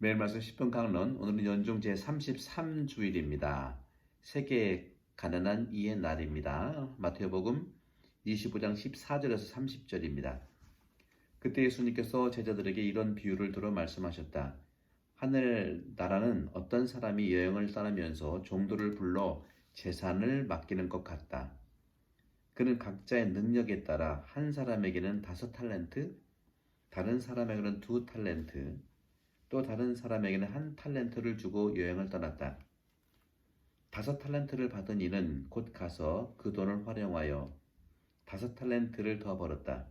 매일 말씀 10분 강론, 오늘은 연중 제33주일입니다. 세계의 가난한 이의 날입니다. 마태복음 25장 14절에서 30절입니다. 그때 예수님께서 제자들에게 이런 비유를 들어 말씀하셨다. 하늘 나라는 어떤 사람이 여행을 떠나면서 종들을 불러 재산을 맡기는 것 같다. 그는 각자의 능력에 따라 한 사람에게는 5달란트, 다른 사람에게는 2달란트, 또 다른 사람에게는 1달란트를 주고 여행을 떠났다. 5달란트를 받은 이는 곧 가서 그 돈을 활용하여 5달란트를 더 벌었다.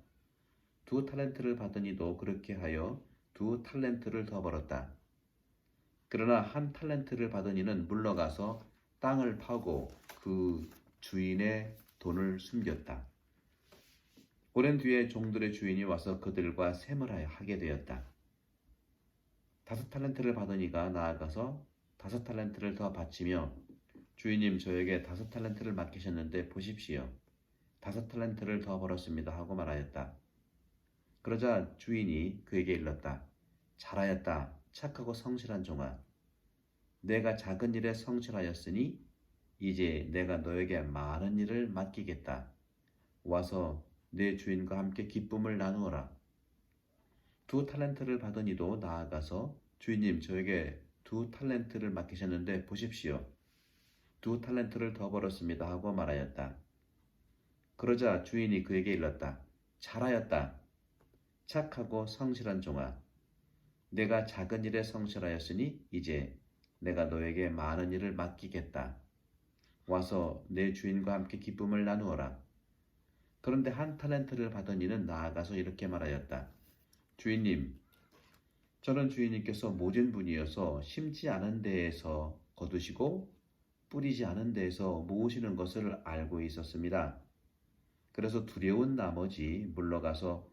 2달란트를 받은 이도 그렇게 하여 2달란트를 더 벌었다. 그러나 1달란트를 받은 이는 물러가서 땅을 파고 그 주인의 돈을 숨겼다. 오랜 뒤에 종들의 주인이 와서 그들과 셈을 하게 되었다. 5달란트를 받은 이가 나아가서 5달란트를 더 바치며 주인님, 저에게 5달란트를 맡기셨는데 보십시오. 5달란트를 더 벌었습니다 하고 말하였다. 그러자 주인이 그에게 일렀다. 잘하였다. 착하고 성실한 종아. 내가 작은 일에 성실하였으니 이제 내가 너에게 많은 일을 맡기겠다. 와서 내 주인과 함께 기쁨을 나누어라. 2달란트를 받은 이도 나아가서 주인님, 저에게 2달란트를 맡기셨는데 보십시오. 2달란트를 더 벌었습니다 하고 말하였다. 그러자 주인이 그에게 일렀다. 잘하였다. 착하고 성실한 종아. 내가 작은 일에 성실하였으니 이제 내가 너에게 많은 일을 맡기겠다. 와서 내 주인과 함께 기쁨을 나누어라. 그런데 1달란트를 받은 이는 나아가서 이렇게 말하였다. 주인님, 저는 주인님께서 모진 분이어서 심지 않은 데에서 거두시고 뿌리지 않은 데에서 모으시는 것을 알고 있었습니다. 그래서 두려운 나머지 물러가서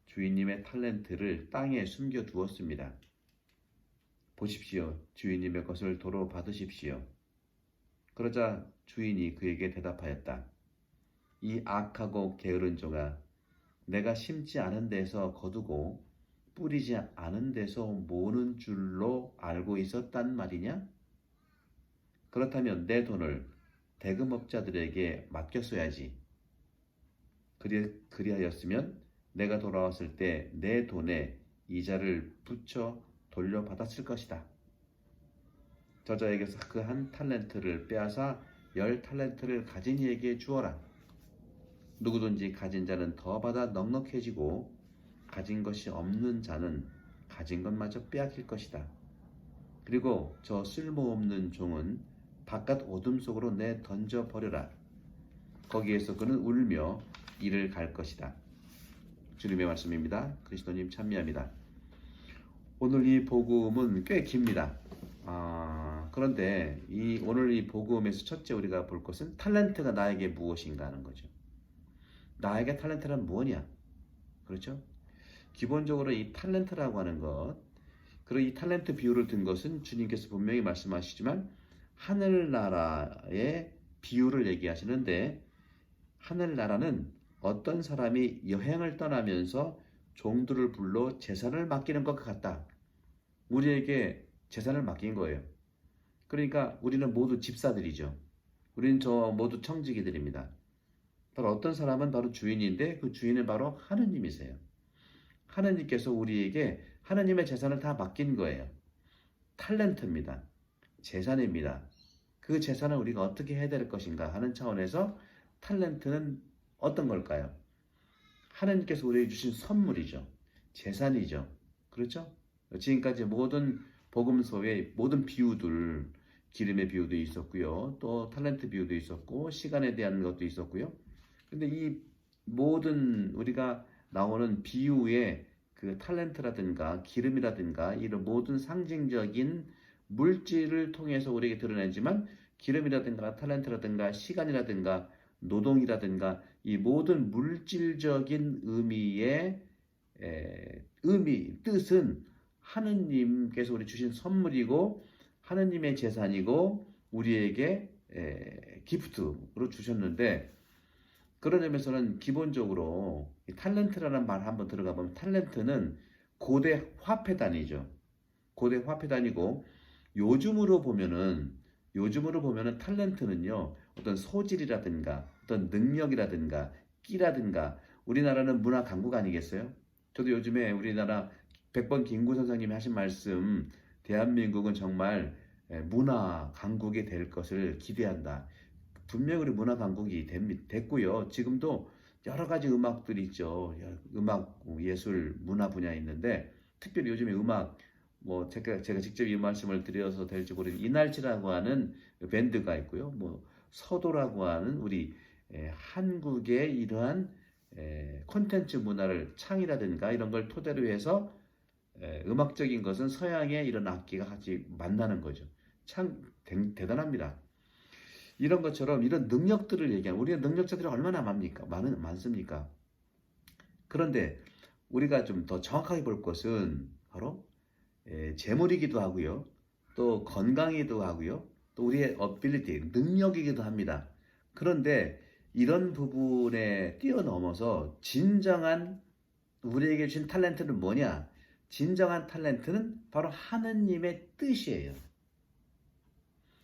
주인님의 달란트를 땅에 숨겨 두었습니다. 보십시오. 주인님의 것을 도로 받으십시오. 그러자 주인이 그에게 대답하였다. 이 악하고 게으른 종아, 내가 심지 않은 데서 거두고 뿌리지 않은 데서 모으는 줄로 알고 있었단 말이냐? 그렇다면 내 돈을 대금업자들에게 맡겼어야지. 그리하였으면 내가 돌아왔을 때 내 돈에 이자를 붙여 돌려받았을 것이다. 저자에게서 그 1달란트를 빼앗아 10달란트를 가진 이에게 주어라. 누구든지 가진 자는 더 받아 넉넉해지고 가진 것이 없는 자는 가진 것마저 빼앗길 것이다. 그리고 저 쓸모없는 종은 바깥 어둠 속으로 내 던져 버려라. 거기에서 그는 울며 이를 갈 것이다. 주님의 말씀입니다. 그리스도님 참여합니다. 오늘 이 복음은 꽤 깁니다. 그런데 오늘 이 복음에서 첫째 우리가 볼 것은 talent가 나에게 무엇인가 하는 거죠. 나에게 talent는 뭐냐? 그렇죠? 기본적으로 이 talent라고 하는 것, 그리고 이 talent 비유를 든 것은 주님께서 분명히 말씀하시지만 하늘나라의 비유를 얘기하시는데, 하늘나라는 어떤 사람이 여행을 떠나면서 종들을 불러 재산을 맡기는 것 같다. 우리에게 재산을 맡긴 거예요. 그러니까 우리는 모두 집사들이죠. 우리는 모두 청지기들입니다. 바로 어떤 사람은 바로 주인인데 그 주인은 바로 하느님이세요. 하느님께서 우리에게 하느님의 재산을 다 맡긴 거예요. 탤런트입니다. 재산입니다. 그 재산을 우리가 어떻게 해야 될 것인가 하는 차원에서 탤런트는 어떤 걸까요? 하느님께서 우리에게 주신 선물이죠. 재산이죠. 그렇죠? 지금까지 모든 복음서의 모든 비유들, 기름의 비유도 있었고요. 또 탤런트 비유도 있었고, 시간에 대한 것도 있었고요. 근데 이 모든 우리가 나오는 비유의 그 탤런트라든가 기름이라든가 이런 모든 상징적인 물질을 통해서 우리에게 드러내지만, 기름이라든가 탤런트라든가 시간이라든가 노동이라든가 이 모든 물질적인 의미의 뜻은 하느님께서 우리 주신 선물이고 하느님의 재산이고 우리에게 기프트로 주셨는데, 그런 점에서는 기본적으로 탤런트라는 말 한번 들어가 보면 탤런트는 고대 화폐 단위죠. 고대 화폐 단위고 요즘으로 보면은 탤런트는요. 어떤 소질이라든가 어떤 능력이라든가 끼라든가 우리나라는 문화 강국 아니겠어요? 저도 요즘에 우리나라 백번 김구 선생님이 하신 말씀 대한민국은 정말 문화 강국이 될 것을 기대한다. 분명 우리 문화 강국이 됐고요. 지금도 여러 가지 음악들이 있죠. 음악, 예술, 문화 분야에 있는데 특별히 요즘에 음악 뭐 제가 직접 이 말씀을 드려서 될지 모르겠는데 이날치라고 하는 밴드가 있고요. 뭐 서도라고 하는 우리 한국의 이러한 콘텐츠 문화를 창이라든가 이런 걸 토대로 해서 음악적인 것은 서양의 이런 악기가 같이 만나는 거죠. 참 대단합니다. 이런 것처럼 이런 능력들을 얘기하는 우리의 능력자들이 얼마나 많습니까? 그런데 우리가 좀 더 정확하게 볼 것은 바로 재물이기도 하고요. 또 건강이기도 하고요. 또 우리의 어빌리티, 능력이기도 합니다. 그런데 이런 부분에 뛰어넘어서 진정한 우리에게 주신 탤런트는 뭐냐? 진정한 탤런트는 바로 하느님의 뜻이에요.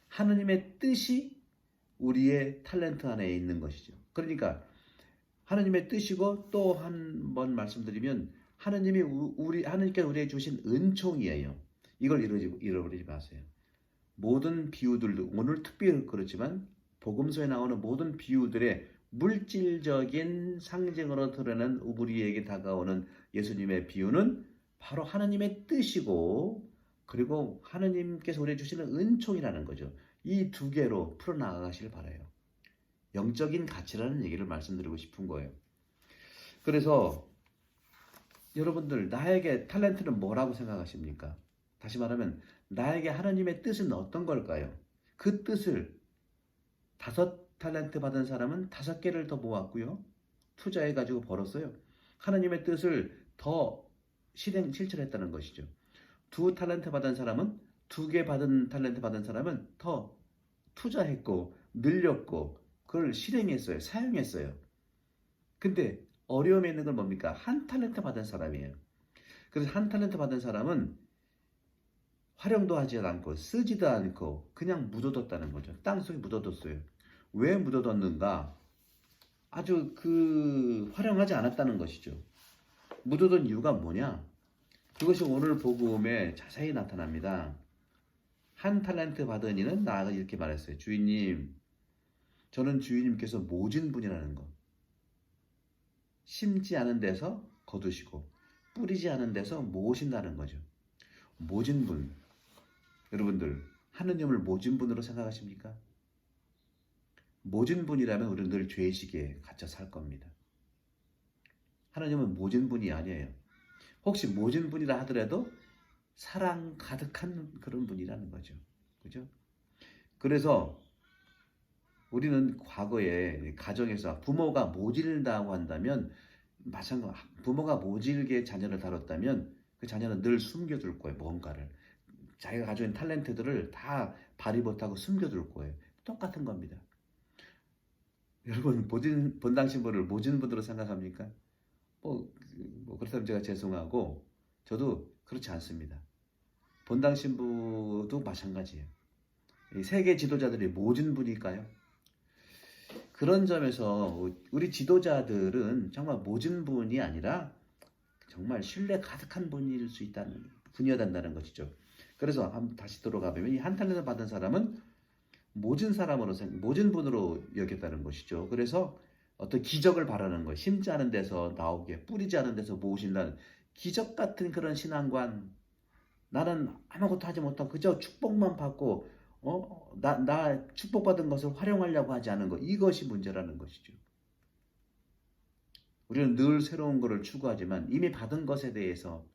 하느님의 뜻이 우리의 탤런트 안에 있는 것이죠. 그러니까 하느님의 뜻이고 또 한 번 말씀드리면 하느님께서 우리에게 주신 은총이에요. 이걸 잃어버리지 마세요. 모든 비유들도 오늘 특별히 그렇지만 복음서에 나오는 모든 비유들의 물질적인 상징으로 드러낸 우리에게 다가오는 예수님의 비유는 바로 하느님의 뜻이고 그리고 하느님께서 우리에게 주시는 은총이라는 거죠. 이 두 개로 풀어나가시길 바라요. 영적인 가치라는 얘기를 말씀드리고 싶은 거예요. 그래서 여러분들 나에게 탤런트는 뭐라고 생각하십니까? 다시 말하면 나에게 하나님의 뜻은 어떤 걸까요? 그 뜻을 5 탤런트 받은 사람은 5개를 더 모았고요. 투자해가지고 벌었어요. 하나님의 뜻을 더 실천했다는 것이죠. 2 탤런트 받은 사람은 2개 탤런트 받은 사람은 더 투자했고 늘렸고 그걸 실행했어요. 사용했어요. 근데 어려움에 있는 건 뭡니까? 1 탤런트 받은 사람이에요. 그래서 1 탤런트 받은 사람은 활용도 하지 않고 쓰지도 않고 그냥 묻어뒀다는 거죠. 땅속에 묻어뒀어요. 왜 묻어뒀는가? 아주 활용하지 않았다는 것이죠. 묻어둔 이유가 뭐냐? 그것이 오늘 복음에 자세히 나타납니다. 1 탤런트 받은 이는 나아가 이렇게 말했어요. 주인님, 저는 주인님께서 모진 분이라는 것. 심지 않은 데서 거두시고 뿌리지 않은 데서 모으신다는 거죠. 모진 분. 여러분들 하느님을 모진 분으로 생각하십니까? 모진 분이라면 우리는 늘 죄의식에 갇혀 살 겁니다. 하느님은 모진 분이 아니에요. 혹시 모진 분이라 하더라도 사랑 가득한 그런 분이라는 거죠. 그죠? 그래서 우리는 과거에 가정에서 부모가 모질다고 한다면 마찬가지 부모가 모질게 자녀를 다뤘다면 그 자녀는 늘 숨겨둘 거예요. 뭔가를 자기가 가지고 있는 탤런트들을 다 발휘 못하고 숨겨둘 거예요. 똑같은 겁니다. 여러분 본당 신부를 모진 분으로 생각합니까? 뭐 그렇다면 제가 죄송하고 저도 그렇지 않습니다. 본당 신부도 마찬가지예요. 세계 지도자들이 모진 분일까요? 그런 점에서 우리 지도자들은 정말 모진 분이 아니라 정말 신뢰 가득한 분이어야 된다는 것이죠. 그래서 다시 돌아가 보면 이 1 탤런트 받은 사람은 모진 분으로 여겼다는 것이죠. 그래서 어떤 기적을 바라는 거, 심지 않은 데서 나오게, 뿌리지 않은 데서 모으신다는 기적 같은 그런 신앙관. 나는 아무것도 하지 못하고 그저 축복만 받고 나 축복받은 것을 활용하려고 하지 않은 것. 이것이 문제라는 것이죠. 우리는 늘 새로운 것을 추구하지만 이미 받은 것에 대해서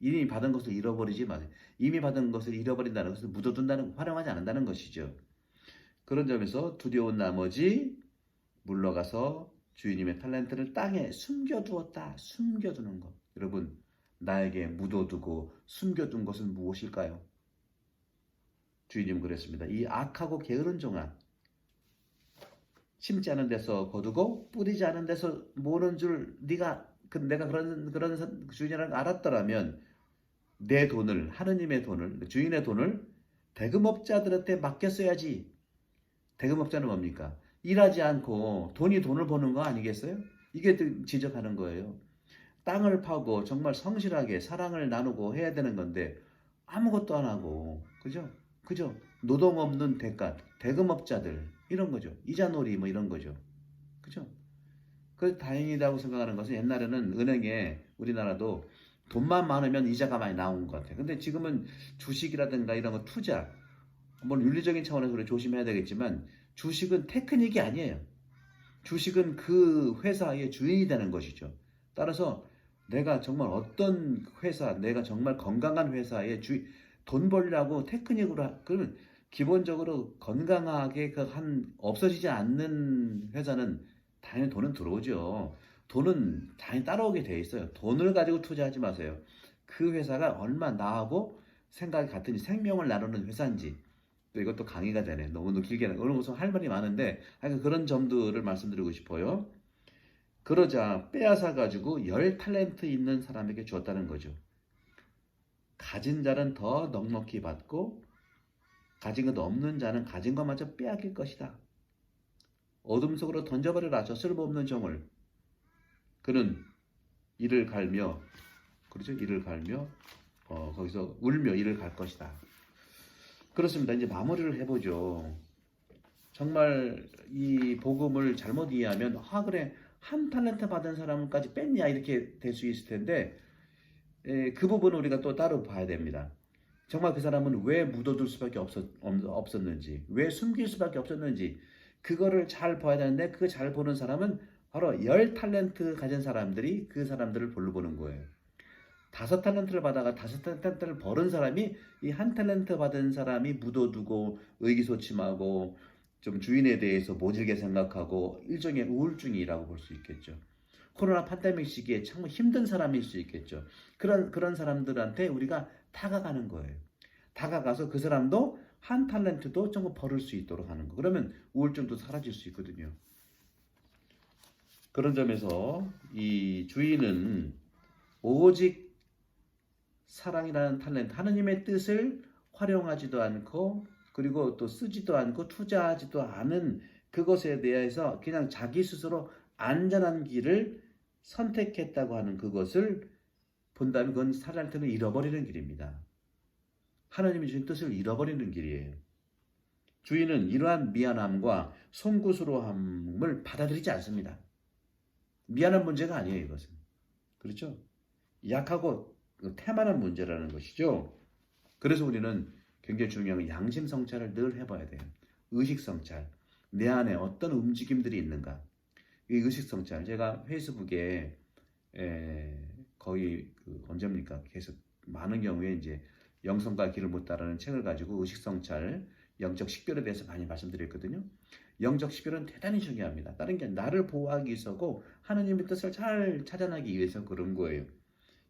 이미 받은 것을 잃어버리지 마세요. 이미 받은 것을 잃어버린다는 것은 묻어둔다는 활용하지 않는다는 것이죠. 그런 점에서 두려운 나머지 물러가서 주인님의 탤런트를 땅에 숨겨두는 것. 여러분 나에게 묻어두고 숨겨둔 것은 무엇일까요? 주인님 그랬습니다. 이 악하고 게으른 종아, 심지 않은 데서 거두고 뿌리지 않은 데서 모으는 줄 내가 그런 주인이라는 걸 알았더라면 내 돈을, 하느님의 돈을, 주인의 돈을 대금업자들한테 맡겼어야지. 대금업자는 뭡니까? 일하지 않고 돈을 버는 거 아니겠어요? 이게 지적하는 거예요. 땅을 파고 정말 성실하게 사랑을 나누고 해야 되는 건데 아무것도 안 하고, 그죠? 노동 없는 대가, 대금업자들 이런 거죠. 이자놀이 뭐 이런 거죠. 그죠? 그 다행이라고 생각하는 것은 옛날에는 은행에 우리나라도 돈만 많으면 이자가 많이 나온 것 같아요. 근데 지금은 주식이라든가 이런 거 투자, 물론 윤리적인 차원에서 그래 조심해야 되겠지만 주식은 테크닉이 아니에요. 주식은 그 회사의 주인이 되는 것이죠. 따라서 내가 정말 어떤 회사, 내가 정말 건강한 회사의 돈 벌려고 테크닉으로 그러면 기본적으로 건강하게 없어지지 않는 회사는 당연히 돈은 들어오죠. 돈은 당연히 따라오게 돼 있어요. 돈을 가지고 투자하지 마세요. 그 회사가 얼마 나하고 생각이 같은지 생명을 나누는 회사인지 또 이것도 강의가 되네. 너무 길게 오늘 무슨 할 말이 많은데 하여간 그런 점들을 말씀드리고 싶어요. 그러자 빼앗아 가지고 10 탤런트 있는 사람에게 주었다는 거죠. 가진 자는 더 넉넉히 받고 가진 것 없는 자는 가진 것마저 빼앗길 것이다. 어둠 속으로 던져버려라 저 쓸모없는 종을. 그는 이를 갈며 그렇죠? 이를 갈며 거기서 울며 이를 갈 것이다. 그렇습니다. 이제 마무리를 해보죠. 정말 이 복음을 잘못 이해하면 그래 1 탤런트 받은 사람까지 뺐냐 이렇게 될 수 있을 텐데 그 부분은 우리가 또 따로 봐야 됩니다. 정말 그 사람은 왜 묻어둘 수밖에 없었는지, 왜 숨길 수밖에 없었는지 그거를 잘 봐야 되는데 그 잘 보는 사람은 바로 10 탤런트 가진 사람들이 그 사람들을 볼로 보는 거예요. 5 탤런트를 받아가 5 탤런트를 벌은 사람이 이 1 탤런트 받은 사람이 묻어두고 의기소침하고 좀 주인에 대해서 모질게 생각하고 일종의 우울증이라고 볼 수 있겠죠. 코로나 팬데믹 시기에 참 힘든 사람일 수 있겠죠. 그런 사람들한테 우리가 다가가는 거예요. 다가가서 그 사람도 1 탤런트도 좀 벌을 수 있도록 하는 거. 그러면 우울증도 사라질 수 있거든요. 그런 점에서 이 주인은 오직 사랑이라는 탤런트, 하느님의 뜻을 활용하지도 않고 그리고 또 쓰지도 않고 투자하지도 않은 그것에 대해서 그냥 자기 스스로 안전한 길을 선택했다고 하는 그것을 본다면 그건 탤런트는 잃어버리는 길입니다. 하나님이 주신 뜻을 잃어버리는 길이에요. 주인은 이러한 미안함과 송구스러움을 받아들이지 않습니다. 미안한 문제가 아니에요, 이것은. 그렇죠? 약하고 태만한 문제라는 것이죠. 그래서 우리는 굉장히 중요한 양심 성찰을 늘 해봐야 돼요. 의식 성찰. 내 안에 어떤 움직임들이 있는가. 이 의식 성찰. 제가 페이스북에 거의 언제입니까? 계속 많은 경우에 이제 영성과 길을 묻다라는 책을 가지고 의식 성찰, 영적 식별에 대해서 많이 말씀드렸거든요. 영적 식별은 대단히 중요합니다. 다른 게 나를 보호하기 위해서고 하느님의 뜻을 잘 찾아내기 위해서 그런 거예요.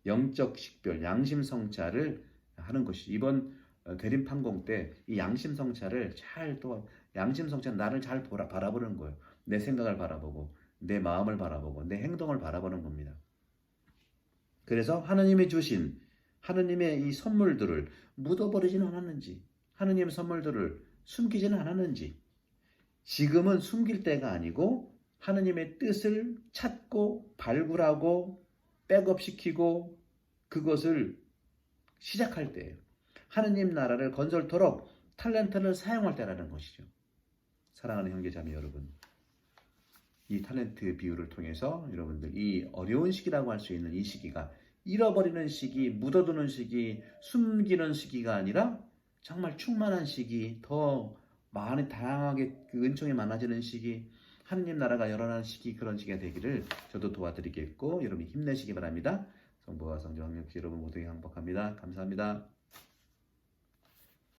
영적 식별, 양심 성찰을 하는 것이 이번 대림 판공 때 이 양심 성찰을 양심 성찰 나를 잘 바라보는 거예요. 내 생각을 바라보고 내 마음을 바라보고 내 행동을 바라보는 겁니다. 그래서 하느님이 주신 하느님의 이 선물들을 묻어버리지는 않았는지 하느님의 선물들을 숨기지는 않았는지 지금은 숨길 때가 아니고 하느님의 뜻을 찾고 발굴하고 백업시키고 그것을 시작할 때예요. 하느님 나라를 건설토록 탤런트를 사용할 때라는 것이죠. 사랑하는 형제자매 여러분, 이 탤런트 비유를 통해서 여러분들 이 어려운 시기라고 할 수 있는 이 시기가 잃어버리는 시기, 묻어두는 시기, 숨기는 시기가 아니라 정말 충만한 시기, 더 많이 다양하게 그 은총이 많아지는 시기, 하느님 나라가 열어나는 시기, 그런 시기가 되기를 저도 도와드리겠고 여러분이 힘내시기 바랍니다. 성부와 성자, 성령, 여러분 모두에게 행복합니다. 감사합니다.